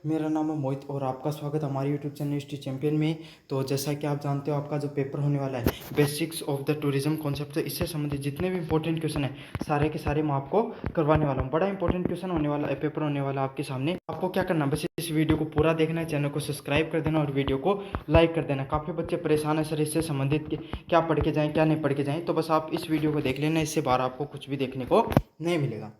मेरा नाम है मोहित और आपका स्वागत है हमारे यूट्यूब चैनल हिस्ट्री चैंपियन में। तो जैसा कि आप जानते हो, आपका जो पेपर होने वाला है basics of the tourism concept, तो इससे संबंधित जितने भी इंपॉर्टेंट क्वेश्चन है सारे के सारे मैं आपको करवाने वाला हूँ। बड़ा इंपॉर्टेंट क्वेश्चन होने वाला है, पेपर होने वाला आपके सामने। आपको क्या करना है, बस इस वीडियो को पूरा देखना है, चैनल को सब्सक्राइब कर देना और वीडियो को लाइक कर देना। काफ़ी बच्चे परेशान है सर इससे संबंधित कि क्या पढ़ के जाएँ क्या नहीं पढ़ के जाएँ, तो बस आप इस वीडियो को देख लेना, इससे बाहर आपको कुछ भी देखने को नहीं मिलेगा।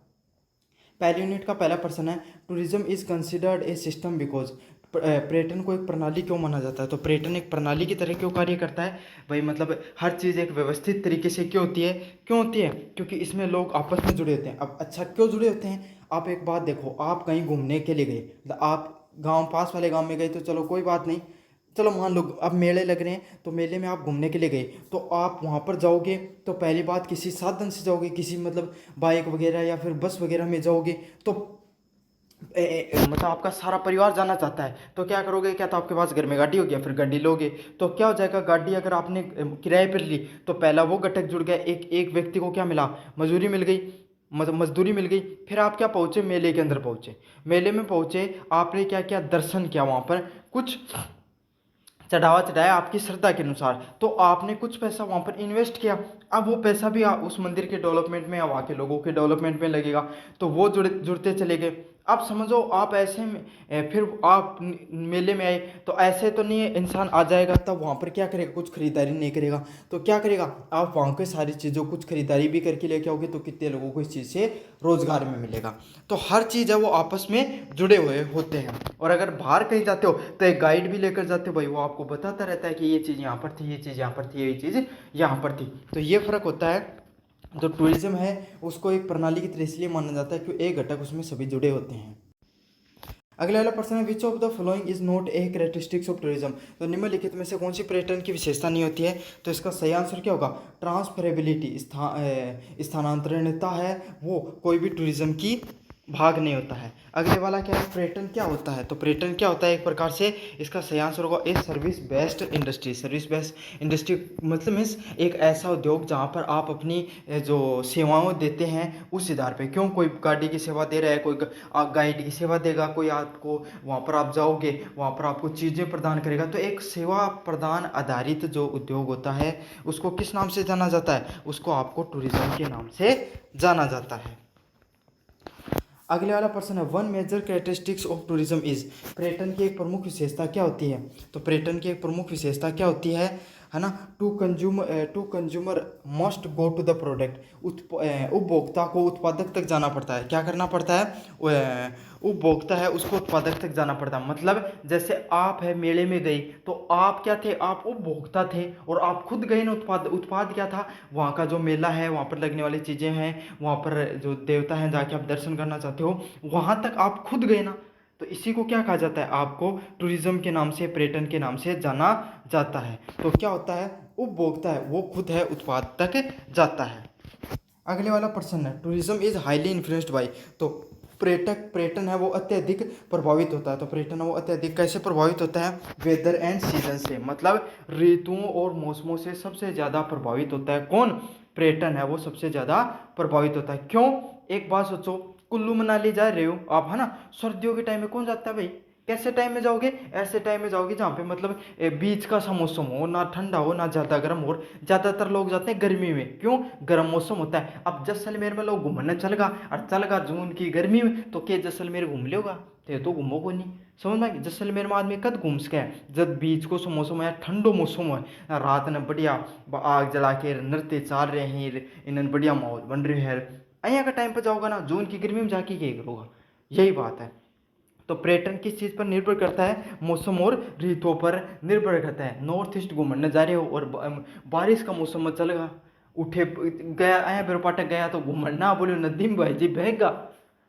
पहले यूनिट का पहला प्रश्न है, tourism is considered a system because. पर्यटन को एक प्रणाली क्यों माना जाता है? तो पर्यटन एक प्रणाली की तरह क्यों कार्य करता है भाई? मतलब हर चीज़ एक व्यवस्थित तरीके से क्यों होती है? क्योंकि इसमें लोग आपस में जुड़े होते हैं। अब अच्छा क्यों जुड़े होते हैं? आप एक बात देखो, आप कहीं घूमने के लिए गए, मतलब आप गांव पास वाले गांव में गए तो चलो कोई बात नहीं, चलो मान लो अब मेले लग रहे हैं तो मेले में आप घूमने के लिए गए, तो आप वहाँ पर जाओगे तो पहली बात किसी साधन से जाओगे, किसी मतलब बाइक वगैरह या फिर बस वगैरह में जाओगे, तो मतलब आपका सारा परिवार जाना चाहता है तो क्या करोगे? क्या तो आपके पास घर में गाड़ी होगी या फिर गाड़ी लोगे, तो क्या हो जाएगा? गाड़ी अगर आपने किराए पर ली तो पहला वो घटक जुड़ गया, एक एक व्यक्ति को क्या मिला? मजदूरी मिल गई, मतलब मजदूरी मिल गई। फिर आप क्या पहुँचे? मेले के अंदर पहुँचे। मेले में पहुँचे, आपने क्या किया? दर्शन किया, वहाँ पर कुछ चढ़ावा चढ़ाया आपकी श्रद्धा के अनुसार, तो आपने कुछ पैसा वहाँ पर इन्वेस्ट किया। अब वो पैसा भी उस मंदिर के डेवलपमेंट में या वहाँ के लोगों के डेवलपमेंट में लगेगा, तो वो जुड़ते चले गए। अब समझो आप ऐसे में फिर आप मेले में आए, तो ऐसे तो नहीं है इंसान आ जाएगा तब वहाँ पर क्या करेगा? कुछ खरीदारी नहीं करेगा, तो क्या करेगा? आप वहाँ के सारी चीज़ों कुछ खरीदारी भी करके लेके आओगे, तो कितने लोगों को इस चीज़ से रोजगार में मिलेगा। तो हर चीज़ है वो आपस में जुड़े हुए होते हैं। और अगर बाहर कहीं जाते हो तो एक गाइड भी लेकर जाते हो भाई, वो आपको बताता रहता है कि ये चीज़ यहाँ पर थी, ये चीज़ यहाँ पर थी, ये चीज़ यहाँ पर थी। तो ये फर्क होता है। जो टूरिज्म है उसको एक प्रणाली की तरह इसलिए माना जाता है क्योंकि एक घटक उसमें सभी जुड़े होते हैं। अगले वाला प्रश्न है, which of the following is not a characteristics of tourism. तो निम्नलिखित में से कौन सी पर्यटन की विशेषता नहीं होती है? तो इसका सही आंसर क्या होगा? ट्रांसफरेबिलिटी, स्थानांतरणता है वो कोई भी टूरिज्म की भाग नहीं होता है। अगले वाला क्या है? पर्यटन क्या होता है? तो पर्यटन क्या होता है एक प्रकार से, इसका सही आंसर होगा a service based industry. Service based industry मतलब मीन्स एक ऐसा उद्योग जहाँ पर आप अपनी जो सेवाओं देते हैं उस आधार पे। क्यों? कोई गाड़ी की सेवा दे रहा है, कोई गाइड की सेवा देगा, कोई आपको वहाँ पर आप जाओगे, वहाँ पर आपको चीज़ें प्रदान करेगा। तो एक सेवा प्रदान आधारित जो उद्योग होता है उसको किस नाम से जाना जाता है? उसको आपको टूरिज्म के नाम से जाना जाता है। अगले वाला प्रश्न है, one major characteristics of tourism is. पर्यटन की एक प्रमुख विशेषता क्या होती है? तो पर्यटन की एक प्रमुख विशेषता क्या होती है ना? To consumer must go to the product. उपभोक्ता को उत्पादक तक जाना पड़ता है। क्या करना पड़ता है? उपभोक्ता है उसको उत्पादक तक जाना पड़ता है। मतलब जैसे आप है मेले में गई तो आप क्या थे? आप उपभोक्ता थे और आप खुद गए ना। उत्पाद क्या था? वहाँ का जो मेला है, वहाँ पर लगने वाली चीज़ें हैं, वहाँ पर जो देवता हैं जाके आप दर्शन करना चाहते हो, वहाँ तक आप खुद गए ना। तो इसी को क्या कहा जाता है? आपको टूरिज्म के नाम से, पर्यटन के नाम से जाना जाता है। तो क्या होता है? उपभोक्ता है वो खुद है उत्पाद तक जाता है। अगले वाला प्रश्न है, tourism is highly influenced by. तो पर्यटन है वो अत्यधिक प्रभावित होता है। तो पर्यटन है वो अत्यधिक कैसे प्रभावित होता है? वेदर एंड सीजन से, मतलब ऋतुओं और मौसमों से सबसे ज़्यादा प्रभावित होता है। कौन? पर्यटन है वो सबसे ज़्यादा प्रभावित होता है। क्यों? एक बात सोचो, कुल्लू मनाली जा रहे हो आप, है ना? सर्दियों के टाइम में कौन जाता है भाई? कैसे टाइम में जाओगे? ऐसे टाइम में जाओगे जहाँ पे मतलब बीच का सा मौसम हो, ना ठंडा हो ना ज़्यादा गर्म हो। ज़्यादातर लोग जाते हैं गर्मी में। क्यों? गर्म मौसम होता है। अब जैसलमेर में लोग घूमने चल गा जून की गर्मी में, तो क्या जैसलमेर घूम लेगा? तो घूमो को नहीं। समझ में? जैसलमेर में आदमी कद घूम सके? जब बीच को मौसम है, ठंडो मौसम है, रात ने बढ़िया आग जला के नृत्य चाल रहे हैं, इन बढ़िया माहौल बन रहे हैं। अहिया का टाइम पर जाओगा ना, जून की गर्मी में जाके क्या करोगा? यही बात है। तो पर्यटन किस चीज़ पर निर्भर करता है? मौसम और ऋतुओं पर निर्भर करता है। नॉर्थ ईस्ट घूमने जा रहे हो और बारिश का मौसम में चलेगा, उठे गया आया बेरपाटक गया तो घूमना बोलो नदी में भाई जी बहेगा।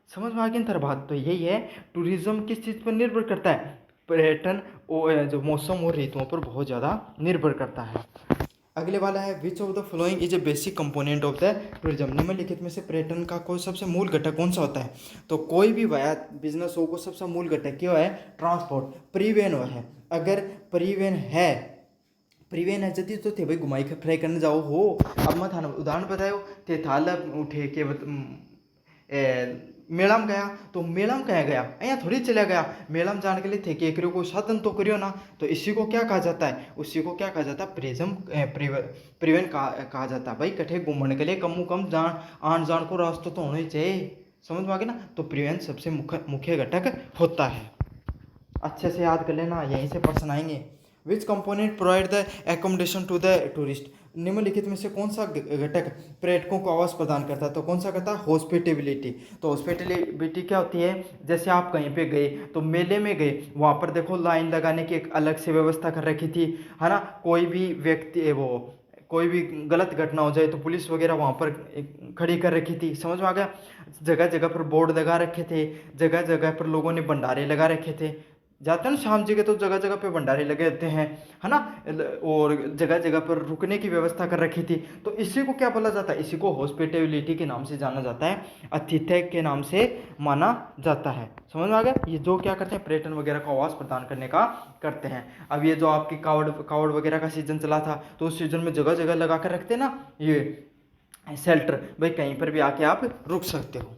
समझ में आ गई ना बात? तो यही है, टूरिज्म किस चीज़ पर निर्भर करता है? पर्यटन जो मौसम और ऋतुओं पर बहुत ज़्यादा निर्भर करता है। अगले वाला है, which of the following is a basic component of the tourism. निम्नलिखित में से पर्यटन का कोई सबसे मूल घटक कौन सा होता है? तो कोई भी वह बिजनेस हो को सबसे मूल घटक क्या है? ट्रांसपोर्ट, परिवहन है। अगर परिवहन है जति तो थे भाई घुमाई फ्राई करने जाओ हो। अब मैं थाना उदाहरण बताओ, थे थाल उठे के मेला में गया तो मेला में कहाँ गया, यहाँ थोड़ी चला गया, मेला में जाने के लिए थे कि करियो कोई साधन तो करियो ना। तो इसी को क्या कहा जाता है, उसी को क्या कहा जाता है, प्रिवेंट कहा जाता है। भाई कठे घूमने के लिए कम कम जान आन जान को रास्ता तो होना ही चाहिए, समझ में आ गया ना। तो प्रिवेंट सबसे मुख्य घटक होता है। अच्छे से याद कर लेना, यहीं से प्रश्न आएंगे। Which component provide the accommodation to the tourist, निम्नलिखित में से कौन सा घटक पर्यटकों को आवास प्रदान करता है, तो कौन सा करता है, हॉस्पिटेबिलिटी। तो हॉस्पिटेबिलिटी क्या होती है, जैसे आप कहीं पे गए तो मेले में गए, वहाँ पर देखो लाइन लगाने की एक अलग से व्यवस्था कर रखी थी, है ना। कोई भी व्यक्ति वो कोई भी गलत घटना हो जाए तो पुलिस वगैरह वहाँ पर खड़ी कर रखी थी, समझ में आ गया। जगह जगह पर बोर्ड लगा रखे थे, जगह जगह पर लोगों ने भंडारे लगा रखे थे, जाते हैं ना शाम जी के तो जगह जगह पे भंडारे लगे रहते हैं, है ना। और जगह जगह पर रुकने की व्यवस्था कर रखी थी। तो इसी को क्या बोला जाता है, इसी को हॉस्पिटेबिलिटी के नाम से जाना जाता है, आतिथ्य के नाम से माना जाता है, समझ में आ गया। ये जो क्या करते हैं, पर्यटन वगैरह का आवास प्रदान करने का करते हैं। अब ये जो आपकी कावड़ वगैरह का सीजन चला था, तो उस सीजन में जगह जगह लगा कर रखते हैं ना ये शेल्टर, भाई कहीं पर भी आके आप रुक सकते हो।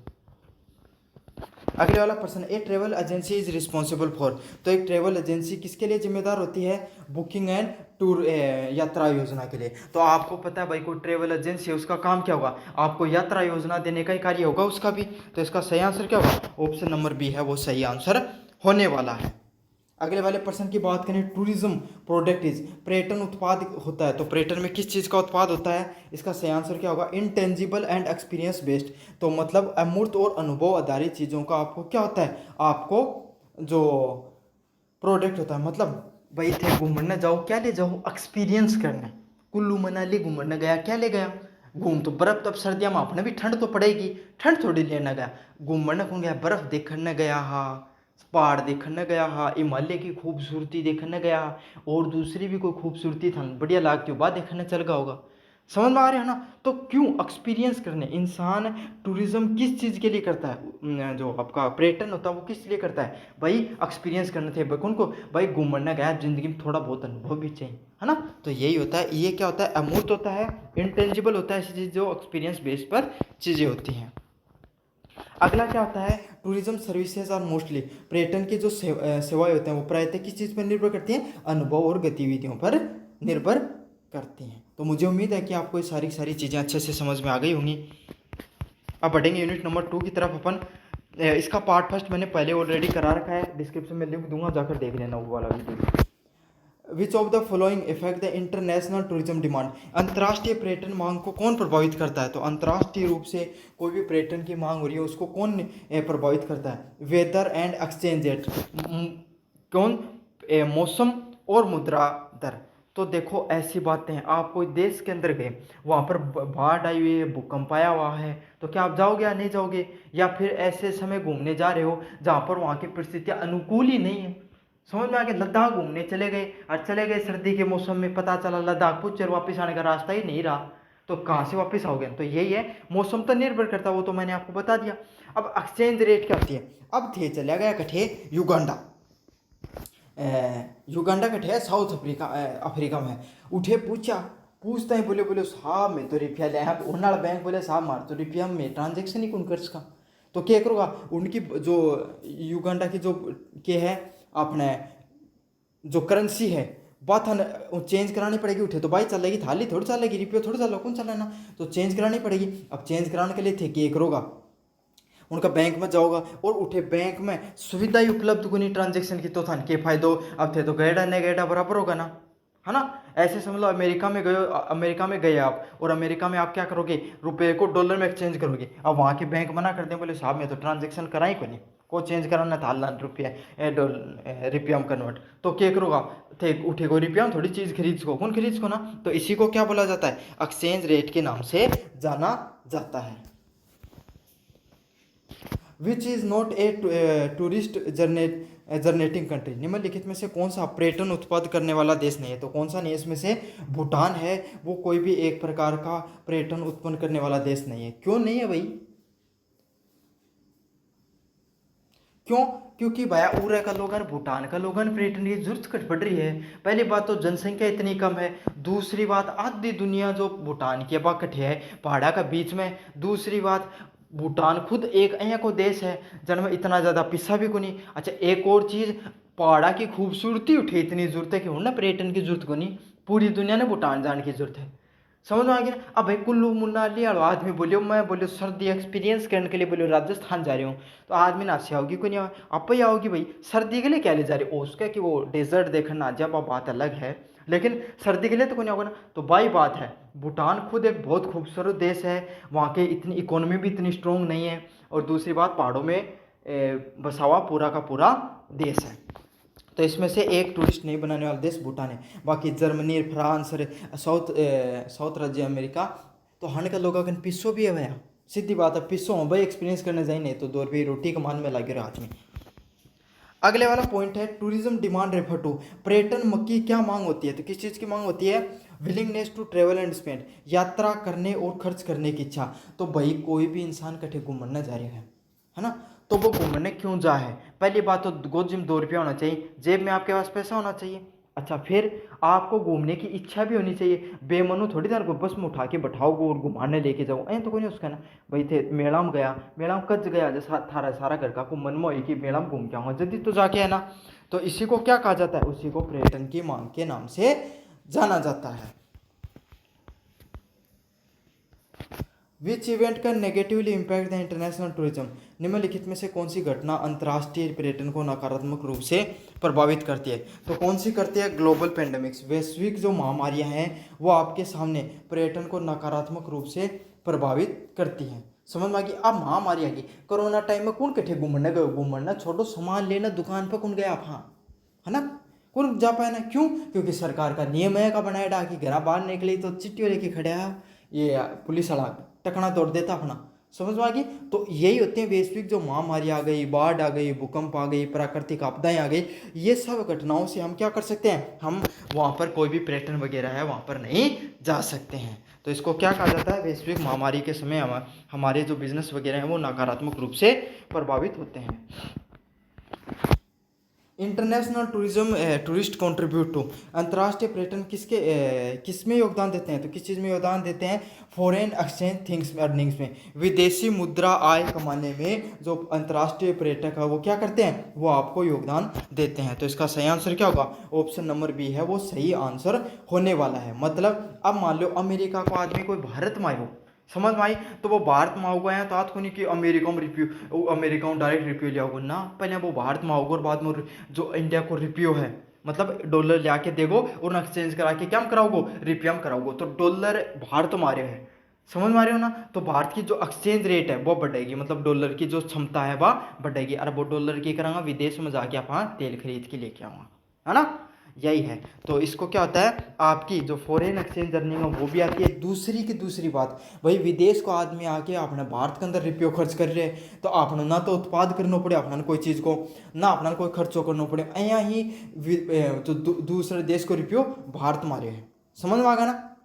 अगले वाला प्रश्न, a travel agency is responsible for, तो एक ट्रेवल एजेंसी किसके लिए जिम्मेदार होती है, बुकिंग एंड टूर यात्रा योजना के लिए। तो आपको पता है भाई कोई ट्रेवल एजेंसी है उसका काम क्या होगा, आपको यात्रा योजना देने का ही कार्य होगा उसका भी। तो इसका सही आंसर क्या होगा, ऑप्शन नंबर बी है वो सही आंसर होने वाला है। अगले वाले प्रश्न की बात करें, टूरिज्म प्रोडक्ट इज, पर्यटन उत्पाद होता है, तो पर्यटन में किस चीज़ का उत्पाद होता है, इसका सही आंसर क्या होगा, इंटेंजिबल एंड एक्सपीरियंस बेस्ड। तो मतलब अमूर्त और अनुभव आधारित चीज़ों का आपको क्या होता है, आपको जो प्रोडक्ट होता है, मतलब भाई थे घूमने जाओ, क्या ले जाओ, एक्सपीरियंस करने। कुल्लू मनाली घूमने गया, क्या ले गया, घूम तो बर्फ, तब सर्दियाँ में अपने भी ठंड तो पड़ेगी, ठंड थोड़ी लेना गया, घूमने कौन गया, बर्फ देखने गया, हाँ पहाड़ देखने गया, हाँ हिमालय की खूबसूरती देखने गया, और दूसरी भी कोई खूबसूरती था बढ़िया लागती हो बात देखने चल गया होगा, समझ में आ रहा है ना। तो क्यों, एक्सपीरियंस करने। इंसान टूरिज्म किस चीज़ के लिए करता है, जो आपका पर्यटन होता है वो किस लिए करता है, भाई एक्सपीरियंस करने थे भाई, कौन को, भाई घूमने गया, जिंदगी में थोड़ा बहुत अनुभव भी चाहिए, है ना। तो यही होता है, ये क्या होता है, अमूर्त होता है, इंटेंजिबल होता है, ऐसी चीज़ जो एक्सपीरियंस बेस पर चीज़ें होती हैं। अगला क्या होता है, टूरिज्म सर्विसेज आर मोस्टली, पर्यटन की जो सेवाएं होते हैं वो प्रायतः किस चीज़ पर निर्भर करती हैं, अनुभव और गतिविधियों पर निर्भर करती हैं। तो मुझे उम्मीद है कि आपको ये सारी चीज़ें अच्छे से समझ में आ गई होंगी। अब बढ़ेंगे यूनिट नंबर 2 की तरफ अपन। इसका पार्ट फर्स्ट मैंने पहले ऑलरेडी करा रखा है, डिस्क्रिप्शन में लिंक दूंगा, जाकर देख लेना वो वाला video. Which of the following effect the international tourism demand, अंतर्राष्ट्रीय पर्यटन मांग को कौन प्रभावित करता है, तो अंतर्राष्ट्रीय रूप से कोई भी पर्यटन की मांग हो रही है उसको कौन प्रभावित करता है, वेदर एंड एक्सचेंज रेट, कौन, मौसम और मुद्रा दर। तो देखो ऐसी बातें हैं, आप कोई देश के अंदर गए, वहाँ पर बाढ़ आई हुई है, भूकंप आया हुआ है, तो क्या आप जाओगे या नहीं जाओगे, या फिर ऐसे समय घूमने जा रहे हो जहाँ पर वहाँ की परिस्थितियाँ अनुकूल ही नहीं है, समझ में आ गया, लद्दाख घूमने चले गए और चले गए सर्दी के मौसम में, पता चला लद्दाख पूछकर वापस आने का रास्ता ही नहीं रहा, तो कहाँ से वापस आओगे। तो यही है, मौसम तो निर्भर करता है, वो तो मैंने आपको बता दिया। अब एक्सचेंज रेट क्या होती है, अब थे चला गया कठे युगांडा, युगांडा कठे है साउथ अफ्रीका में, उठे पूछता है, बोले साहब मैं तो रुपया ले आया, उन्नाल बैंक बोले साहब मार तो रुपया में ट्रांजेक्शन ही कौन कर सका, तो क्या करूँगा, उनकी जो युगांडा की जो के है अपने जो करेंसी है बात चेंज करानी पड़ेगी, उठे तो भाई चलेगी, थाली थोड़ी चलेगी, रुपये थोड़ी चलो, कौन चलाना, तो चेंज करानी पड़ेगी। अब चेंज कराने के लिए थे कि एक रोगा उनका बैंक में जाओगा, और उठे बैंक में सुविधा ही उपलब्ध को नहीं ट्रांजेक्शन की, तो था के फायदो, अब थे तो गैडा नहीं गैडा बराबर होगा ना, है ना। ऐसे समझ लो अमेरिका में गए आप, और अमेरिका में आप क्या करोगे, रुपये को डॉलर में एक्सचेंज करोगे, अब वहाँ के बैंक मना कर दें, बोले साहब मैं तो ट्रांजेक्शन कराई को नहीं, को चेंज कराना था लाख रुपया रुपया में कन्वर्ट, तो क्या करोगा, थे उठे को रुपया में थोड़ी चीज़ खरीद सको, कौन खरीद सको ना। तो इसी को क्या बोला जाता है, एक्सचेंज रेट के नाम से जाना जाता है। Which is not a tourist generating country, निम्नलिखित में से कौन सा पर्यटन उत्पाद करने वाला देश नहीं है, तो कौन सा नहीं है इसमें से, भूटान है, वो कोई भी एक प्रकार का पर्यटन उत्पन्न करने वाला देश नहीं है। क्यों नहीं है भाई, क्यों, क्योंकि भैया उरे का लोगन, भूटान का लोगन पर्यटन की जरूरत घट पड़ रही है। पहली बात तो जनसंख्या इतनी कम है, दूसरी बात आधी दुनिया जो भूटान की बाकट है पहाड़ा का बीच में, दूसरी बात भूटान खुद एक અહીંયા को देश है जिनमें इतना ज़्यादा पिस्सा भी को नहीं। अच्छा एक और चीज़, पहाड़ा की खूबसूरती उठे इतनी जरूरत है कि हूँ ना पर्यटन की जरूरत को नहीं, पूरी दुनिया ने भूटान जाने की जरूरत है। समझ में आ गया ना। अब भाई कुल्लू मनाली वालो आदमी बोलियो मैं बोलियो सर्दी एक्सपीरियंस करने के लिए बोलियो राजस्थान जा रहे हूँ, तो आदमी ना से आओगी कोई नहीं आप ही आओगी भाई, सर्दी के लिए क्या ले जा रहे हो उसका कि वो डेजर्ट देखना जब अब बात अलग है, लेकिन सर्दी के लिए तो कोई नहीं होगा ना। तो भाई बात है भूटान खुद एक बहुत खूबसूरत देश है, वहाँ के इतनी इकोनॉमी भी इतनी स्ट्रॉन्ग नहीं है, और दूसरी बात पहाड़ों में बसा हुआ पूरा का पूरा देश है। तो इसमें से एक टूरिस्ट नहीं बनाने वाला देश भूटान है। बाकी जर्मनी, फ्रांस, साउथ राज्य अमेरिका तो हन का लोग पिस्सो भी है भैया, सीधी बात है पिस्सो हो भाई, एक्सपीरियंस करने जाए नहीं तो 2 रुपये रोटी कमान में लगे रहा हाथ में। अगले वाला पॉइंट है टूरिज्म डिमांड रेफर टू, पर्यटन की क्या मांग होती है, तो किस चीज़ की मांग होती है, willingness to travel and spend, यात्रा करने और खर्च करने की इच्छा। तो भाई कोई भी इंसान कठे घूमने जा रहे हैं है ना, तो वो घूमने क्यों जा है, पहली बात तो गोद में 2 रुपया होना चाहिए, जेब में आपके पास पैसा होना चाहिए। अच्छा फिर आपको घूमने की इच्छा भी होनी चाहिए, बेमनो थोड़ी देर को बस में उठा के बैठाओ और घुमाने लेके जाओ ऐ तो कोई नहीं उसका ना। भाई थे मेला में गया, मेला में कच गया जैसा थारा सारा घर का को मन में हो कि मेला में घूम के आऊँगा जल्दी तो जाके है ना। तो इसी को क्या कहा जाता है, उसी को पर्यटन की मांग के नाम से जाना जाता है। विच इवेंट का negatively impact the international tourism, निम्नलिखित में से कौन सी घटना अंतर्राष्ट्रीय पर्यटन को नकारात्मक रूप से प्रभावित करती है, तो कौन सी करती है, ग्लोबल पेंडेमिक्स, वैश्विक जो महामारियां हैं वो आपके सामने पर्यटन को नकारात्मक रूप से प्रभावित करती हैं। समझ में आ गई। अब महामारी आ गई, कोरोना टाइम में कौन कट्ठे घूमने गए, घूमना छोड़ो सामान लेना दुकान पर कौन गया आप, हाँ है ना, कौन जा पाया ना, क्यों, क्योंकि सरकार का नियम है का बनाया डा कि घर बाहर निकली तो चिट्ठी लेके खड़े ये पुलिस वाला टकना तोड़ देता अपना। समझ में आ गई। तो यही होते हैं वैश्विक जो महामारी आ गई, बाढ़ आ गई, भूकंप आ गई, प्राकृतिक आपदाएं आ गई, ये सब घटनाओं से हम क्या कर सकते हैं, हम वहाँ पर कोई भी पर्यटन वगैरह है वहाँ पर नहीं जा सकते हैं। तो इसको क्या कहा जाता है, वैश्विक महामारी के समय हमारे जो बिजनेस वगैरह हैं वो नकारात्मक रूप से प्रभावित होते हैं। International tourism tourist contribute to, अंतर्राष्ट्रीय पर्यटन किस में योगदान देते हैं, तो किस चीज़ में योगदान देते हैं, फॉरेन एक्सचेंज थिंग्स अर्निंग्स में, विदेशी मुद्रा आय कमाने में जो अंतर्राष्ट्रीय पर्यटक है वो क्या करते हैं, वो आपको योगदान देते हैं। तो इसका सही आंसर क्या होगा, ऑप्शन नंबर बी है वो सही आंसर होने वाला है। मतलब अब मान लो अमेरिका को आदमी कोई भारत में आयो, समझ में आई, तो वो भारत में आओगे हैं तो आज को नहीं कि अमेरिका में रिप्यू, अमेरिका में डायरेक्ट रिप्यू ले आओगे ना, पहले वो भारत में आओगे और बाद में जो इंडिया को रिप्यू है मतलब डॉलर ले आके देगो और एक्सचेंज करा के क्या कराओगे, रिप्यू में कराओगे, तो डॉलर भारत में आ रहे हैं, समझ में आ रहे हो ना। तो भारत की जो एक्सचेंज रेट है वो बढ़ेगी, मतलब डॉलर की जो क्षमता है वह बढ़ेगी, और वो डॉलर की करांगा विदेश में जाके आप तेल खरीद के लेके आऊँगा, है ना, यही है। तो इसको क्या होता है, आपकी जो फॉरेन एक्सचेंज अर्निंग है वो भी आती है। दूसरी की दूसरी बात, भाई विदेश को आदमी आके अपने भारत के अंदर रुपये खर्च कर रहे हैं, तो आपने ना तो उत्पाद करना पड़े अपना कोई चीज़ को, ना अपना कोई खर्चो करना पड़े, यहाँ ही तो दूसरे देश को रुपये भारत मारे हैं, समझ में आ गया ना।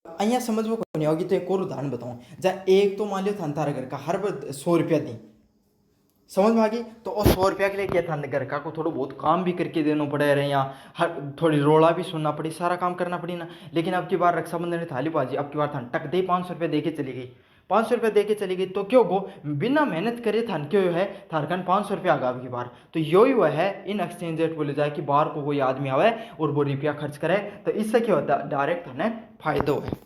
અહીંયા समझ में नहीं होगी तो एक और उदाहरण बताऊँ, जहाँ एक तो मान लो थान तारा घर का हर 100 रुपया दी, समझ में आ गई, तो और 100 रुपया के लिए क्या था, घर का को थोड़ा बहुत काम भी करके देना पड़े रहे, यहाँ हर थोड़ी रोड़ा भी सुनना पड़ी, सारा काम करना पड़ी ना। लेकिन अब की बार रक्षाबंधन ने थाली बाजी, अब की बार थान टक दे 500 रुपये दे के चली गई, 500 रुपये दे के चली गई, तो क्यों गो बिना मेहनत करे थान क्यों है थारकन 500 रुपया आगा अब की बार। तो यही हुआ है इन एक्सचेंज रेट बोले जाए कि बाहर को कोई आदमी आवे और वो रुपया खर्च करे, तो इससे क्या होता है, डायरेक्ट थाने फायदा है।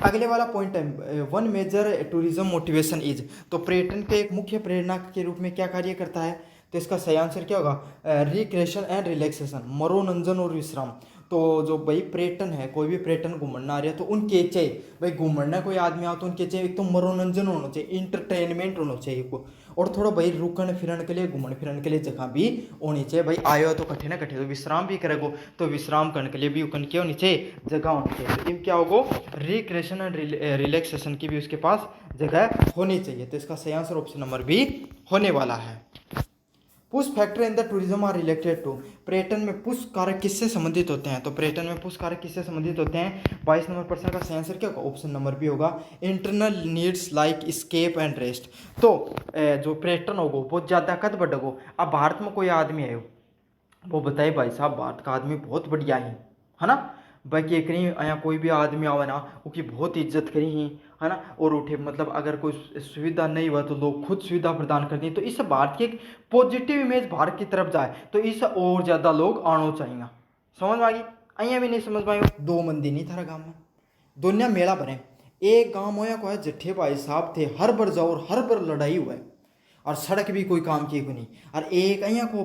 अगले वाला पॉइंट है one major tourism motivation is, तो पर्यटन के एक मुख्य प्रेरणा के रूप में क्या कार्य करता है, तो इसका सही आंसर क्या होगा, रिक्रिएशन एंड रिलैक्सेशन, मनोरंजन और विश्राम। तो जो भाई पर्यटन है, कोई भी पर्यटन घूमना आ रहा है तो उनके चाहिए भाई घूमना कोई आदमी आ तो उनके चाहिए एक तो मनोरंजन होना चाहिए, इंटरटेनमेंट होना चाहिए को, और थोड़ा भाई रुकन फिरन के लिए घूमन फिरन के लिए जगह भी होनी चाहिए। भाई आयो तो कठे ना कठे तो विश्राम भी करेगो, तो विश्राम करने के लिए भी उकन क्या होनी चाहिए, जगह होनी चाहिए। तो क्या होगा, रिक्रिएशन एंड रिलैक्सेशन की भी उसके पास जगह होनी चाहिए। तो इसका सही आंसर ऑप्शन नंबर बी होने वाला है। Push factor in the tourism are related to, पर्यटन में पुश कारक किससे संबंधित होते हैं, तो पर्यटन में पुश कारक किससे संबंधित होते हैं, 22 नंबर प्रश्न का सही आंसर क्या होगा, ऑप्शन नंबर बी होगा, internal needs like escape and rest. तो जो पर्यटन होगा बहुत ज़्यादा कद बढ़ेगो। अब भारत में कोई आदमी है वो बताए भाई साहब भारत का आदमी बहुत बढ़िया है ना, बाकी एक नहीं यहाँ कोई भी आदमी आवे ना उसकी बहुत इज्जत करी ही है ना, और उठे मतलब अगर कोई सुविधा नहीं हुआ तो लोग खुद सुविधा प्रदान करती हैं। तो इस भारत की एक पॉजिटिव इमेज भारत की तरफ जाए तो इस और ज़्यादा लोग आना चाहिए। समझ में आ गई? अहियाँ भी नहीं समझ पाए। दो मंदिर नहीं थारा गाँव में, दुनिया मेला बने। एक गांव मोया को है जट्ठे भाई साहब थे, हर बार जाओ और हर बार लड़ाई हुआ है और सड़क भी कोई काम की को नहीं। और एक અહીંયા को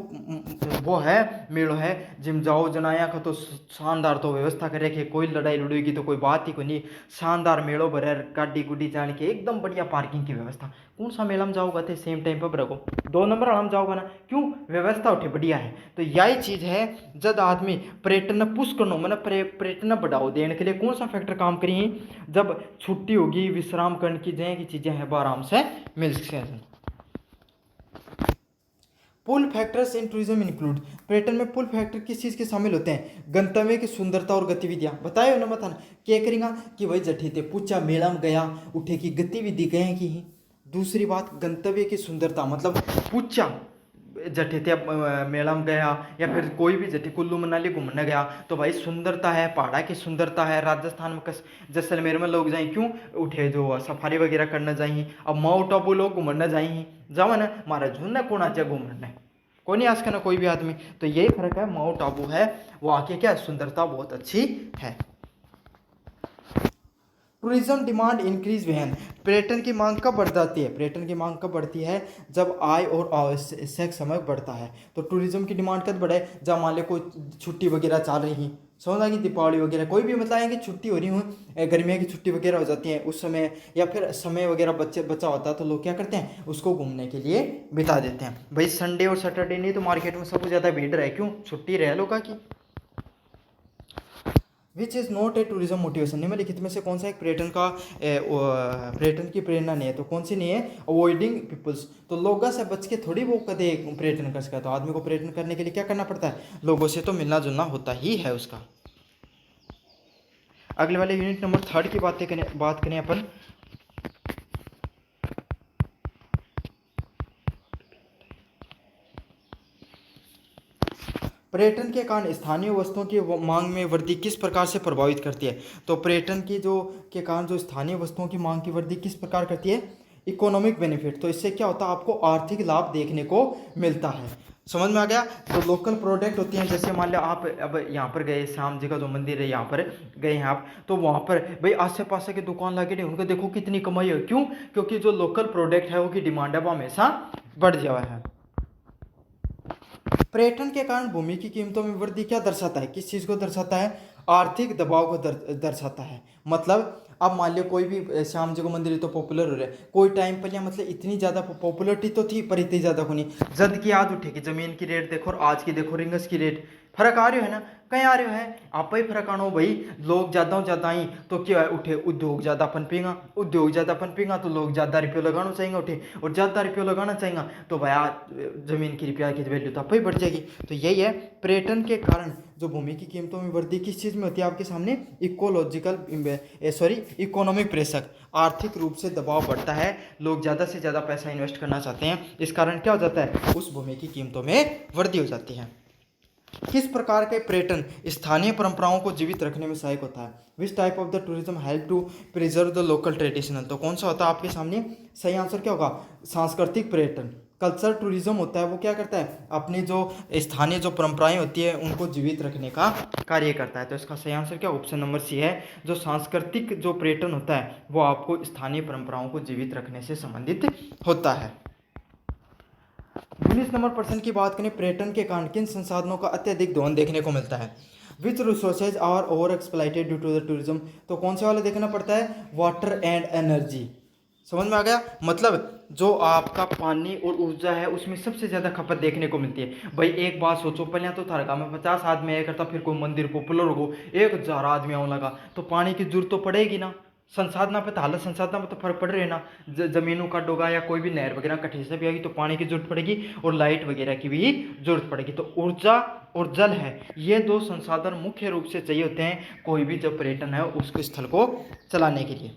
वो है मेलो है जिम जाओ जनाया का तो शानदार तो व्यवस्था कर रखे, कोई लड़ाई लड़ाई की तो कोई बात ही को नहीं। शानदार मेलो भरे, गाड़ी गुड्डी जाने के एकदम बढ़िया पार्किंग की व्यवस्था। कौन सा मेला में जाओगा तो सेम टाइम पर रखो, 2 नंबर हम जाओगा ना, क्यों? व्यवस्था उठे बढ़िया है। तो यही चीज़ है जब आदमी पर्यटन पुश करनो मतलब पर्यटन बढ़ाओ देने के लिए कौन सा फैक्टर काम करिए, जब छुट्टी होगी विश्राम करने की जगह की चीज़ें हैं वो आराम से मिल सकें। Pull factors in tourism include, पर्यटन में पुल फैक्टर किस चीज़ के शामिल होते हैं? गंतव्य की सुंदरता और गतिविधियां। बताए हो ना बताना क्या करेंगे कि भाई जठी थे पूछा मेला में गया उठे की गतिविधि गए की ही। दूसरी बात गंतव्य की सुंदरता मतलब पूछा जठे थे मेला में गया या फिर कोई भी जठे कुल्लू मनाली घूमने गया तो भाई सुंदरता है, पहाड़ा की सुंदरता है। राजस्थान में जैसलमेर में लोग जाए क्यों उठे जो सफारी वगैरह करना चाहिए। अब माउंट आबू लोग घूमने जाए जाओ ना महाराज झुन्ना कौन आ जाए घूमने, कोई नहीं आज का ना कोई भी आदमी। तो यही फर्क है, माउंट आबू है वो आके क्या सुंदरता बहुत अच्छी है। टूरिज्म डिमांड इंक्रीज वहन, पर्यटन की मांग कब बढ़ जाती है? पर्यटन की मांग कब बढ़ती है? जब आय और आवश्यक समय बढ़ता है। तो टूरिज्म की डिमांड कब बढ़े? जब मान लो कोई छुट्टी वगैरह चल रही, समझ आ गई, दीपावली वगैरह कोई भी मतलब है कि छुट्टी हो रही हूँ, गर्मियों की छुट्टी वगैरह हो जाती है उस समय, या फिर समय वगैरह बचा होता है तो लोग क्या करते हैं उसको घूमने के लिए बिता देते हैं। भाई संडे और सैटरडे नहीं तो मार्केट में सबसे ज़्यादा भीड़ रहे, क्यों? छुट्टी रहे लोगों की। Which is not a tourism motivation, निम्नलिखित में से कौन सा एक पर्यटन की प्रेरणा नहीं है? तो कौन सी नहीं है? अवॉइडिंग पीपल्स, तो लोगों से बच के थोड़ी वो कदे पर्यटन कर सकता। तो आदमी को पर्यटन करने के लिए क्या करना पड़ता है? लोगों से तो मिलना जुलना होता ही है उसका। अगले वाले यूनिट नंबर 3 की बात करें अपन। पर्यटन के कारण स्थानीय वस्तुओं की मांग में वृद्धि किस प्रकार से प्रभावित करती है? तो पर्यटन की जो के कारण जो स्थानीय वस्तुओं की मांग की वृद्धि किस प्रकार करती है? इकोनॉमिक बेनिफिट, तो इससे क्या होता है आपको आर्थिक लाभ देखने को मिलता है। समझ में आ गया? तो लोकल प्रोडक्ट होती हैं, जैसे मान लो आप अब यहाँ पर गए, श्याम जी का जो मंदिर है यहाँ पर गए हैं आप, तो वहाँ पर भाई आसे पास की दुकान लगे नहीं, उनको देखो कितनी कमाई है, क्यों? क्योंकि जो लोकल प्रोडक्ट है वो की डिमांड है वो हमेशा बढ़ जावा है। पर्यटन के कारण भूमि की कीमतों में वृद्धि क्या दर्शाता है? किस चीज़ को दर्शाता है? आर्थिक दबाव को दर्शाता है। मतलब अब मान लो कोई भी श्याम जी को मंदिर तो पॉपुलर हो रहा है, कोई टाइम पर या मतलब इतनी ज़्यादा पॉपुलरिटी तो थी पर इतनी ज़्यादा को नहीं। जद की आज उठेगी ज़मीन की रेट देखो और आज की देखो, रिंगस की रेट फर्क आ रही है ना, कहीं आ रही है आप ही फर्क आना भाई। लोग ज़्यादा आई तो क्या है उठे उद्योग ज़्यादा पनपेगा, उद्योग ज़्यादा पनपेगा तो लोग ज़्यादा रुपये लगाना चाहिए उठे, और ज़्यादा रुपये लगाना चाहिए तो भाई ज़मीन की रुपया की वैल्यू तो आप ही बढ़ जाएगी। तो यही है पर्यटन के कारण जो भूमि की कीमतों में वृद्धि किस चीज़ में होती है आपके सामने? इकोनॉमिक प्रेशर, आर्थिक रूप से दबाव बढ़ता है, लोग ज़्यादा से ज़्यादा पैसा इन्वेस्ट करना चाहते हैं, इस कारण क्या हो जाता है? उस भूमि की कीमतों में वृद्धि हो जाती है। किस प्रकार के पर्यटन स्थानीय परंपराओं को जीवित रखने में सहायक होता है? Which type of the tourism help to preserve the local traditional, तो कौन सा होता है आपके सामने? सही आंसर क्या होगा? सांस्कृतिक पर्यटन। कल्चर टूरिज्म होता है वो क्या करता है? अपनी जो स्थानीय जो परंपराएं होती है उनको जीवित रखने का कार्य करता है। तो इसका सही आंसर क्या? ऑप्शन नंबर सी है। जो सांस्कृतिक जो पर्यटन होता है वो आपको स्थानीय परंपराओं को जीवित रखने से संबंधित होता है। 19 नंबर की बात करें, पर्यटन के कारण किन संसाधनों का अत्यधिक दोहन देखने को मिलता है? Which resources are over exploited due to the tourism, तो कौन से वाला देखना पड़ता है? Water and energy. समझ में आ गया? मतलब जो आपका पानी और ऊर्जा है उसमें सबसे ज़्यादा खपत देखने को मिलती है। भाई एक बात सोचो, पहले तो थारका में 50 आदमी आया करता, फिर कोई मंदिर पॉपुलर हो 1000 आदमी आने लगा तो पानी की जरूरत तो पड़ेगी ना। संसाधना पे तो हालत संसाधना पे तो फर्क पड़ रहे है ना। जमीनों का डोगा या कोई भी नहर वगैरह कठी से भी आएगी तो पानी की जरूरत पड़ेगी और लाइट वगैरह की भी जरूरत पड़ेगी। तो ऊर्जा और जल है, ये 2 संसाधन मुख्य रूप से चाहिए होते हैं कोई भी जब पर्यटन है उसको स्थल को चलाने के लिए।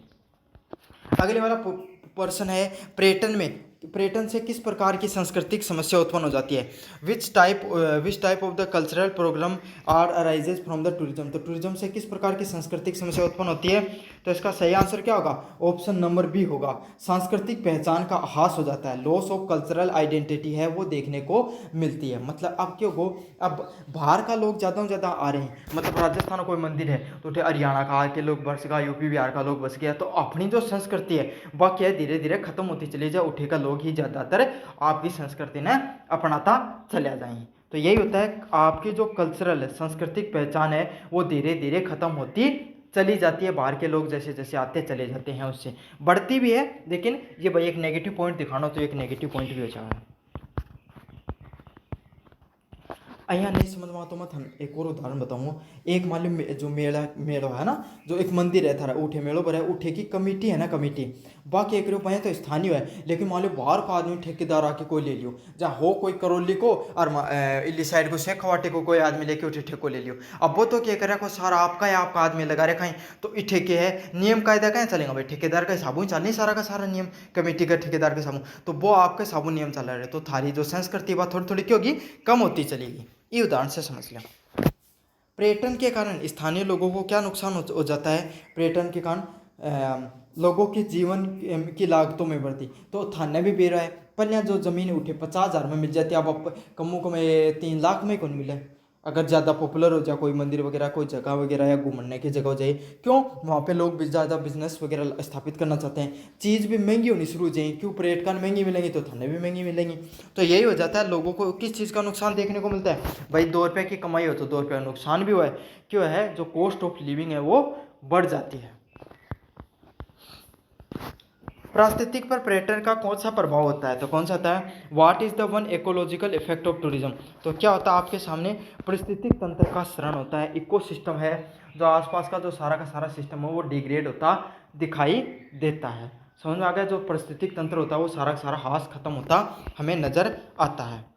अगले वाला प्रश्न है, पर्यटन में पर्यटन से किस प्रकार की सांस्कृतिक समस्या उत्पन्न हो जाती है? Which type of the cultural program are arises from the tourism. तो टूरिज्म से किस प्रकार की सांस्कृतिक समस्या उत्पन्न होती है? तो इसका सही आंसर क्या होगा? ऑप्शन नंबर बी होगा। सांस्कृतिक पहचान का ह्रास हो जाता है, लॉस ऑफ कल्चरल आइडेंटिटी है वो देखने को मिलती है। मतलब अब क्यों हो, अब बाहर का लोग ज़्यादा से ज़्यादा आ रहे हैं। मतलब राजस्थान में कोई मंदिर है तो उठे हरियाणा का के लोग बस गया, यूपी बिहार का लोग बस गया, तो अपनी जो संस्कृति है वह क्या है, धीरे धीरे खत्म होती चली जाए। उठे का लोग ही ज़्यादातर आपकी संस्कृति ने अपनाता चले जाएंगे। तो यही होता है, आपकी जो कल्चरल सांस्कृतिक पहचान है वो धीरे धीरे खत्म होती चली जाती है। बाहर के लोग जैसे जैसे आते चले जाते हैं, उससे बढ़ती भी है। लेकिन ये भाई एक नेगेटिव पॉइंट दिखाना तो एक नेगेटिव पॉइंट भी हो जाएगा। અહીંયા नहीं समझ में तो मैं थाने एक और उदाहरण बताऊंगा। एक मान लो जो मेला है ना, जो एक मंदिर है थारा उठे मेलो पर है, उठे की कमेटी है ना, कमेटी बाकी एक रुपये तो स्थानीय है, लेकिन मान लो बाहर का आदमी ठेकेदार आके कोई ले लियो, जहाँ हो कोई करौली को और इली साइड को शेखवाटे को कोई आदमी लेके उठे ठेको ले लियो। अब वो तो क्या करे को सारा आपका है, आपका आदमी लगा रखा है, तो इस ठेके है नियम कायदा कहाँ चलेगा भाई? ठेकेदार का हिसाबों चल नहीं सारा का सारा नियम, कमेटी का ठेकेदार के साबू, तो वो आपके साबू नियम चला रहे, तो थारी जो संस्कृति वह थोड़ी थोड़ी क्या होगी, कम होती चलेगी। ये उदाहरण से समझ लें। पर्यटन के कारण स्थानीय लोगों को क्या नुकसान हो जाता है? पर्यटन के कारण लोगों के जीवन की लागतों में वृद्धि। तो थाने भी बेरा है, पहले जो जमीन उठे 50,000 में मिल जाती है, अब कमों को में 3 लाख में कौन मिले। अगर ज़्यादा पॉपुलर हो जाए कोई मंदिर वगैरह, कोई जगह वगैरह या घूमने की जगह हो जाए, क्यों वहाँ पे लोग भी ज़्यादा बिजनेस वगैरह स्थापित करना चाहते हैं, चीज़ भी महंगी होनी शुरू हो जाए, क्यों पर्यटन महंगी मिलेंगी तो थाने भी महंगी मिलेंगी। तो यही हो जाता है, लोगों को किस चीज़ का नुकसान देखने को मिलता है भाई? 2 रुपये की कमाई हो तो 2 रुपये का नुकसान भी हुआ है। क्यों है? जो कॉस्ट ऑफ लिविंग है वो बढ़ जाती है। पारिस्थितिक पर पर्यटन का कौन सा प्रभाव होता है? तो कौन सा होता है? What is the one ecological effect of tourism. तो क्या होता है आपके सामने? पारिस्थितिक तंत्र का क्षरण होता है, इकोसिस्टम है, जो आसपास का जो सारा का सारा सिस्टम है वो डिग्रेड होता दिखाई देता है। समझ में आ गया? जो पारिस्थितिक तंत्र होता है वो सारा का सारा ह्रास खत्म होता हमें नजर आता है।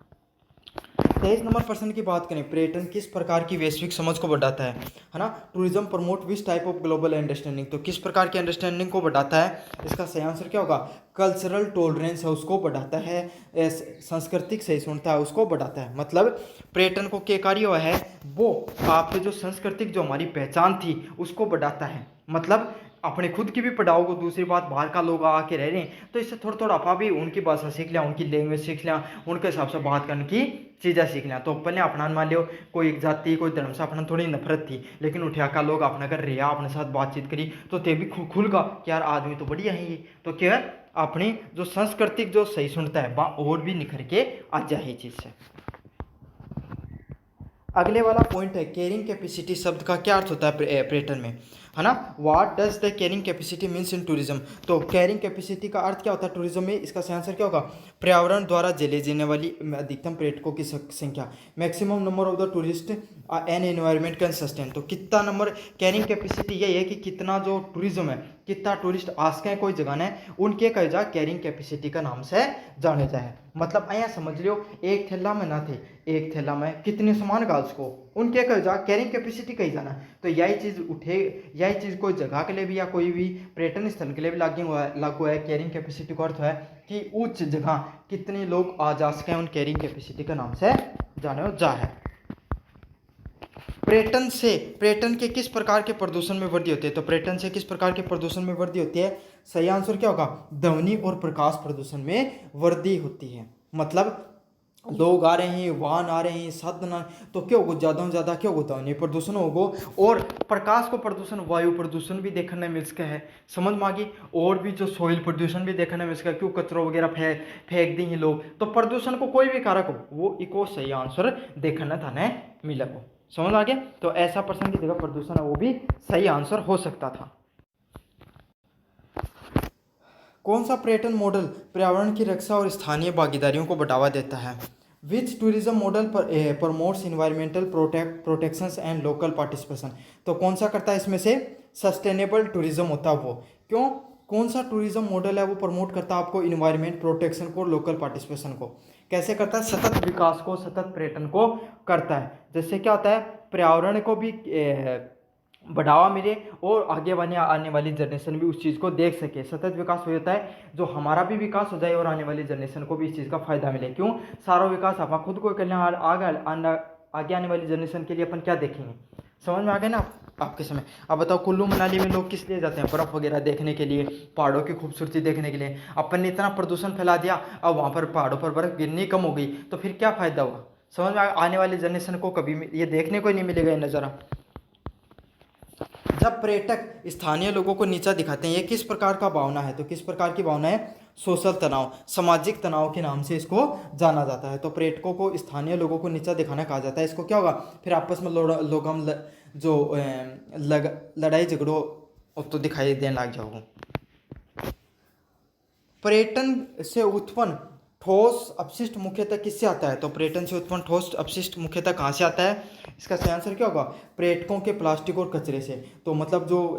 23 नंबर प्रश्न की बात करें, पर्यटन किस प्रकार की वैश्विक समझ को बढ़ाता है ना? Tourism promote which type of global understanding. तो किस प्रकार की अंडरस्टैंडिंग को बढ़ाता है? इसका सही आंसर क्या होगा? कल्चरल टॉलरेंस है उसको बढ़ाता है, सांस्कृतिक सहिष्णुता है उसको बढ़ाता है। मतलब पर्यटन को क्या कार्य हुआ है? वो आपकी जो सांस्कृतिक जो हमारी पहचान थी उसको बढ़ाता है। मतलब अपने खुद की भी पढ़ाओ को, दूसरी बात बाहर का लोग आके रह रहे हैं तो इससे थोड़ा थोड़ा आपा भी उनकी भाषा सीख लिया, उनकी लैंग्वेज सीख लिया, उनके हिसाब से बात करने की चीज़ें सीख लिया। तो पहले अपना मान लियो कोई एक जाति कोई धर्म से अपना थोड़ी नफरत थी, लेकिन उठा का लोग अपना कर रिया अपने साथ बातचीत करी तो ते भी खुलगा कि यार आदमी तो बढ़िया है ये। तो क्या अपनी जो सांस्कृतिक जो सही सुनता है वह और भी निखर के आ जाए चीज़ से। अगले वाला पॉइंट है, कैरिंग कैपेसिटी शब्द का क्या अर्थ होता है पर्यटन में, है ना? What does the carrying capacity means in tourism. तो कैरिंग कैपेसिटी का अर्थ क्या होता है टूरिज्म में? इसका सही आंसर क्या होगा? पर्यावरण द्वारा झेले जाने वाली अधिकतम पर्यटकों की संख्या, maximum number of the tourist an environment can sustain. तो कितना नंबर कैरिंग कैपेसिटी यही है कि कितना जो टूरिज्म है, कितना टूरिस्ट आ सके हैं कोई जगह ने, उनके कहे जा कैरिंग कैपेसिटी का नाम से जाने जाए। मतलब अया समझ लियो एक थैला में ना थे, एक थैला में कितने सामान गाल को, उनके कहे जा कैरिंग कैपेसिटी कही जाना। तो यही चीज़ उठे, यही चीज़ कोई जगह के लिए भी या कोई भी पर्यटन स्थल के लिए भी लागू है। कैरिंग कैपेसिटी का अर्थ है कि उच्च जगह कितने लोग आ जा सके, उन कैरिंग कैपेसिटी के नाम से जाने जा है। पर्यटन के किस प्रकार के प्रदूषण में वृद्धि होती है? तो पर्यटन से किस प्रकार के प्रदूषण में वृद्धि होती है? सही आंसर क्या होगा? ध्वनि और प्रकाश प्रदूषण में वृद्धि होती है। मतलब लोग आ रहे हैं, वाहन आ रहे हैं, साधन आ, तो क्या होगा? ज़्यादा से ज़्यादा क्या होगा? ध्वनि प्रदूषण होगा, और प्रकाश को प्रदूषण वायु प्रदूषण भी देखने मिल सके है, समझ में आ गई। और भी जो सोइल प्रदूषण भी देखने मिल सके, क्यों कचरो वगैरह फेंक दी लोग, तो प्रदूषण को कोई भी कारक हो वो इको सही आंसर देखने थाने मिलेगा। समझ आ गया? तो ऐसा प्रश्न की जगह प्रदूषण है वो भी सही आंसर हो सकता था। कौन सा पर्यटन मॉडल पर्यावरण की रक्षा और स्थानीय भागीदारियों को बढ़ावा देता है? Which tourism model promotes environmental protections and local participation. तो कौन सा करता है इसमें से? सस्टेनेबल टूरिज्म होता है वो। क्यों? कौन सा टूरिज्म मॉडल है वो प्रमोट करता है आपको इन्वायरमेंट प्रोटेक्शन को, लोकल पार्टिसिपेशन को? कैसे करता है? सतत विकास को, सतत पर्यटन को करता है। जैसे क्या होता है? पर्यावरण को भी बढ़ावा मिले और आगे आने वाली जनरेशन भी उस चीज़ को देख सके। सतत विकास हो जाता है जो हमारा भी विकास हो जाए और आने वाली जनरेशन को भी इस चीज़ का फायदा मिले। क्यों? सारा विकास आप खुद को कर लें, आगे आने वाली जनरेशन के लिए अपन क्या देखेंगे। समझ में आ गया ना आपके समय। अब बताओ, कुल्लू मनाली में लोग किस लिए जाते हैं? बर्फ़ वगैरह देखने के लिए, पहाड़ों की खूबसूरती देखने के लिए। अपन ने इतना प्रदूषण फैला दिया, अब वहाँ पर पहाड़ों पर बर्फ़ गिरनी कम हो गई, तो फिर क्या फ़ायदा हुआ? समझ में आने वाली जनरेशन को कभी ये देखने को ही नहीं मिलेगा ये नज़ारा। जब पर्यटक स्थानीय लोगों को नीचा दिखाते हैं, ये किस प्रकार का भावना है? तो किस प्रकार की भावना है? सोशल तनाव, सामाजिक तनाव के नाम से इसको जाना जाता है। तो पर्यटकों को स्थानीय लोगों को नीचा दिखाना कहा जाता है। इसको क्या होगा फिर आपस में लोग हम लड़ाई झगड़ों तो दिखाई देने लग जाओगे। पर्यटन से उत्पन्न ठोस अपशिष्ट मुख्यतः किससे आता है? तो पर्यटन से उत्पन्न ठोस अपशिष्ट मुख्यतः कहाँ से आता है? इसका सही आंसर क्या होगा? पर्यटकों के प्लास्टिक और कचरे से। तो मतलब जो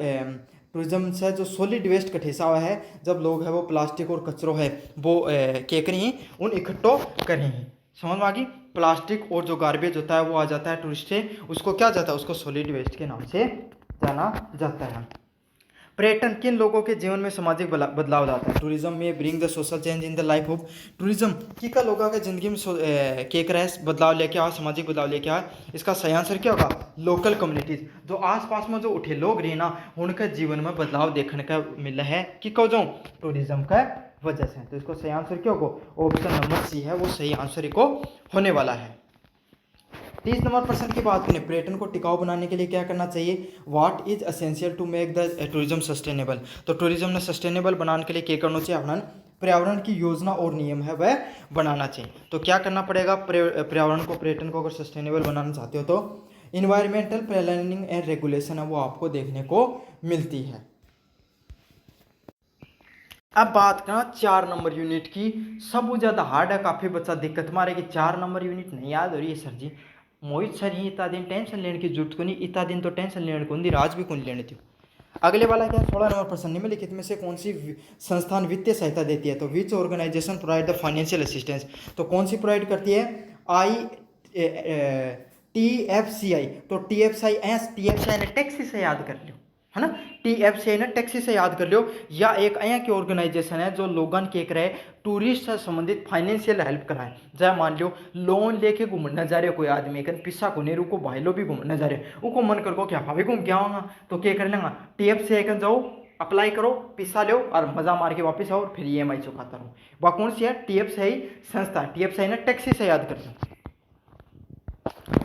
टूरिज्म से जो सॉलिड वेस्ट कठेसा हुआ है, जब लोग है वो प्लास्टिक और कचरों है वो क्या करें हैं, उन इकट्ठो करें हैं। समझ में आ गई? प्लास्टिक और जो गार्बेज होता है वो आ जाता है टूरिस्ट से, उसको क्या जाता है? उसको सॉलिड वेस्ट के नाम से जाना जाता है। पर्यटन किन लोगों के जीवन में सामाजिक बदलाव लाता है? टूरिज्म में bring the social change in the life of tourism. की का लोगों के जिंदगी में केक रहे बदलाव लेके आ, सामाजिक बदलाव लेके आ। इसका सही आंसर क्या होगा? लोकल कम्युनिटीज, जो आसपास में जो उठे लोग रहे ना, उनके जीवन में बदलाव देखने का मिला है कि को जो टूरिज्म का वजह से। तो इसको सही आंसर क्या होगा? ऑप्शन नंबर सी है वो सही आंसर को होने वाला है। 30 नंबर प्रश्न की बात करें, पर्यटन को टिकाऊ बनाने के लिए क्या करना चाहिए? What is essential to make the tourism sustainable. तो टूरिज्म ने सस्टेनेबल बनाने के लिए क्या करना चाहिए? अपना पर्यावरण की योजना और नियम है वह बनाना चाहिए। तो क्या करना पड़ेगा? पर्यावरण को, पर्यटन को अगर सस्टेनेबल बनाना चाहते हो तो इन्वायरमेंटल प्लानिंग एंड रेगुलेशन है वो आपको देखने को मिलती है। अब बात करना 4 नंबर यूनिट की। सब ज़्यादा हार्ड है, काफ़ी बच्चा दिक्कत मारेगी। 4 नंबर यूनिट नहीं याद हो रही है सर जी। मोहित सर ही इतना दिन टेंशन लेने की जरूरत को नहीं, इतना दिन तो टेंशन लेने को नहीं, राज भी कौन लेने थी। अगले वाला क्या? 16 नंबर प्रश्न, निम्नलिखित में से कौन सी संस्थान वित्तीय सहायता देती है? तो which organisation provide the financial assistance. तो कौन सी प्रोवाइड करती है? TFCI। तो TFCI ने टैक्सी से याद कर लो, है ना। TFCI ने टैक्सी से याद कर लो। या एक अया की ऑर्गेनाइजेशन है जो लोगन के करे टूरिस्ट से संबंधित फाइनेंशियल हेल्प कराए। जय मान लो लोन लेके घूमने जा रहे हो, कोई आदमी कन पिस्सा को नहीं रुको भाई लो भी घूमने जा रहे हो, उनको मन कर को क्या भाभी घूम के आऊँगा, तो क्या कर लेंगा? TFCI कन जाओ, अप्लाई करो, पिस्सा लो और मजा मार के वापस आओ, फिर EMI चुकाता रहो। वह कौन सी है? TFCI संस्था। TFCI ने टैक्सी से याद कर लो।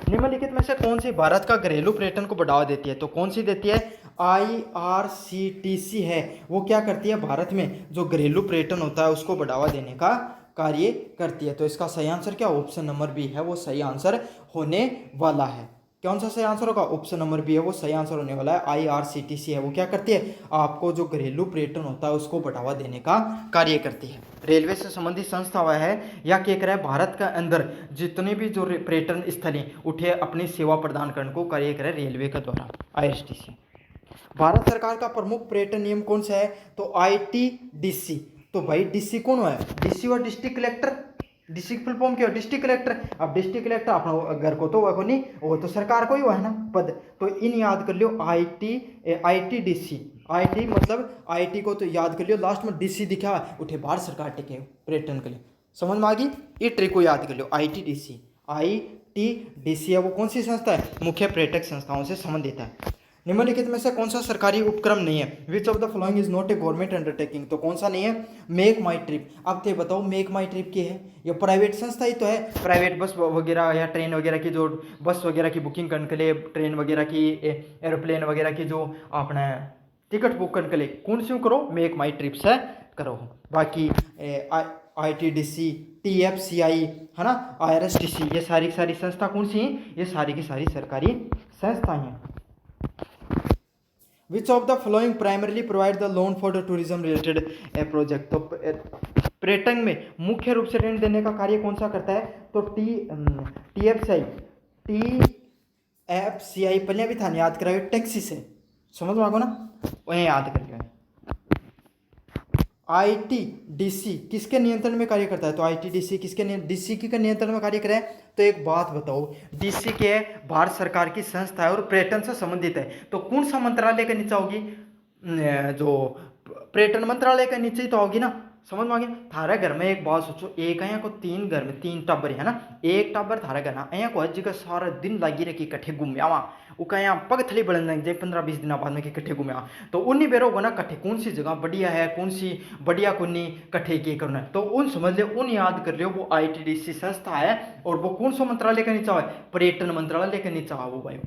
निम्नलिखित में से कौन सी भारत का घरेलू पर्यटन को बढ़ावा देती है? तो कौन सी देती है? IRCTC है वो क्या करती है? भारत में जो घरेलू पर्यटन होता है उसको बढ़ावा देने का कार्य करती है। तो इसका सही आंसर क्या? ऑप्शन नंबर बी है वो सही आंसर होने वाला है। कौन सा सही आंसर होगा? ऑप्शन नंबर बी है वो सही आंसर होने वाला है। IRCTC है वो क्या करती है? आपको जो घरेलू पर्यटन होता है उसको बढ़ावा देने का कार्य करती है। रेलवे से संबंधित संस्था हुआ है या क्या करे? भारत के अंदर जितने भी जो पर्यटन स्थल उठे अपनी सेवा प्रदान करने को कार्य करे रेलवे के द्वारा, IRCTC। भारत सरकार का प्रमुख पर्यटन नियम कौन सा है? तो ITDC। तो भाई DC कौन है? DC और district collector. District full form क्या है? District collector. अब डिस्ट्रिक्ट कलेक्टर अपना घर को तो वो नहीं, वो तो सरकार को ही हुआ है ना पद। तो इन याद कर लियो ITDC। IT मतलब IT को तो याद कर लियो, लास्ट में DC दिखा उठे भारत सरकार टिके पर्यटन के लिए। समझ में आ गई? ये ट्रिक को याद कर लियो, ITDC। ITDC है वो कौन सी संस्था है? मुख्य पर्यटक संस्थाओं से संबंधित है। निम्नलिखित में से कौन सा सरकारी उपक्रम नहीं है? Which of the following is not a government undertaking. तो कौन सा नहीं है? मेक माई ट्रिप। अब तो बताओ मेक माई ट्रिप की है? ये प्राइवेट संस्था ही तो है। प्राइवेट बस वगैरह या ट्रेन वगैरह की जो बस वगैरह की बुकिंग करने के लिए, ट्रेन वगैरह की, एरोप्लेन वगैरह की जो अपना टिकट बुक करने के लिए कौन सी करो? मेक माई ट्रिप से करो। बाकी ITDC, TFCI है ना, IRCTC, ये सारी संस्था कौन सी हैं? ये सारी की सारी सरकारी संस्थाएं हैं। Which of the following primarily provide the loan for the tourism related project. तो पर्यटन में मुख्य रूप से ऋण देने का कार्य कौन सा करता है? तो TFCI पहले भी था याद कराए टैक्सी से। समझ में आगो ना, वही याद कर लिया। आईटीडीसी किसके नियंत्रण में कार्य करता है? तो आईटीडीसी किसके डीसी के नियंत्रण में कार्य करे? तो एक बात बताओ, डीसी के भारत सरकार की संस्था है और पर्यटन से संबंधित है, तो कौन सा मंत्रालय के नीचे होगी? जो पर्यटन मंत्रालय के नीचे ही तो होगी ना। समझ में आ गया? थारा घर में एक बात सोचो, एक यहाँ को 3 घर में 3 टाबर है ना, एक टाबर थारा घर ना यहाँ को हज का सारा दिन लगी रखी कट्ठे घूमे आवा, वो यहाँ पग थली बढ़न लग जाए 15-20 दिन बाद में कट्ठे घूमे आ, तो उन्हीं बेरो ना कट्ठे कौन सी जगह बढ़िया है, कौन सी बढ़िया कौन नहीं कट्ठे के करना है, तो उन समझ ले, उन याद कर लियो, वो आईटीडीसी संस्था है और वो कौन सा मंत्रालय के नीचे है? पर्यटन मंत्रालय के नीचे है वो भाई।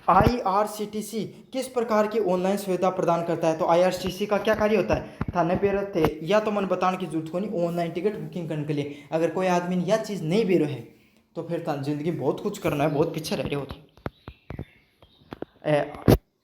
आईआरसीटीसी किस प्रकार की ऑनलाइन सुविधा प्रदान करता है? तो आईआरसीटीसी का क्या कार्य होता है? थाने पे थे या तो मन बताने की जरूरत को नहीं, ऑनलाइन टिकट बुकिंग करने के लिए अगर कोई आदमी ने यह चीज़ नहीं बेरो है तो फिर जिंदगी बहुत कुछ करना है, बहुत पीछे रह रहे होते।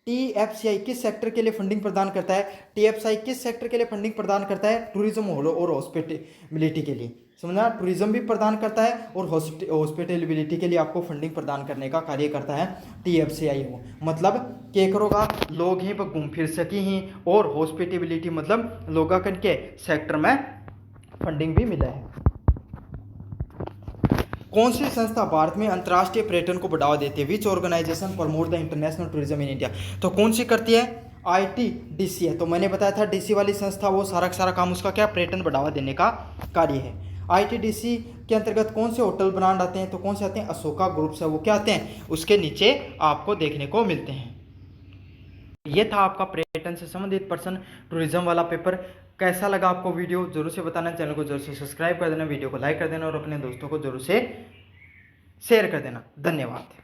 टीएफसीआई किस सेक्टर के लिए फंडिंग प्रदान करता है? टीएफसीआई किस सेक्टर के लिए फंडिंग प्रदान करता है? टूरिज्म और हॉस्पिटलिटी के लिए। समझना, टूरिज्म भी प्रदान करता है और हॉस्पिटलिटी के लिए आपको फंडिंग प्रदान करने का कार्य करता है टीएफसीआई हो। मतलब क्या करोगा, लोग ही पर घूम फिर सकी ही, और हॉस्पिटलिटी मतलब लोग के सेक्टर में फंडिंग भी मिला है। कौन सी संस्था भारत में अंतर्राष्ट्रीय पर्यटन को बढ़ावा देती है? Which organisation promote the international tourism in India? तो कौन सी करती है? आईटीडीसी है। तो मैंने बताया था डीसी वाली संस्था वो सारा का सारा काम उसका क्या, पर्यटन बढ़ावा देने का कार्य है। आईटीडीसी के अंतर्गत कौन से होटल ब्रांड आते हैं? तो कौन से आते हैं? अशोका ग्रुप से वो क्या आते हैं, उसके नीचे आपको देखने को मिलते हैं। ये था आपका पर्यटन से संबंधित पर्सन टूरिज्म वाला पेपर। कैसा लगा आपको वीडियो जरूर से बताना, चैनल को जरूर से सब्सक्राइब कर देना, वीडियो को लाइक कर देना और अपने दोस्तों को जरूर से शेयर कर देना। धन्यवाद।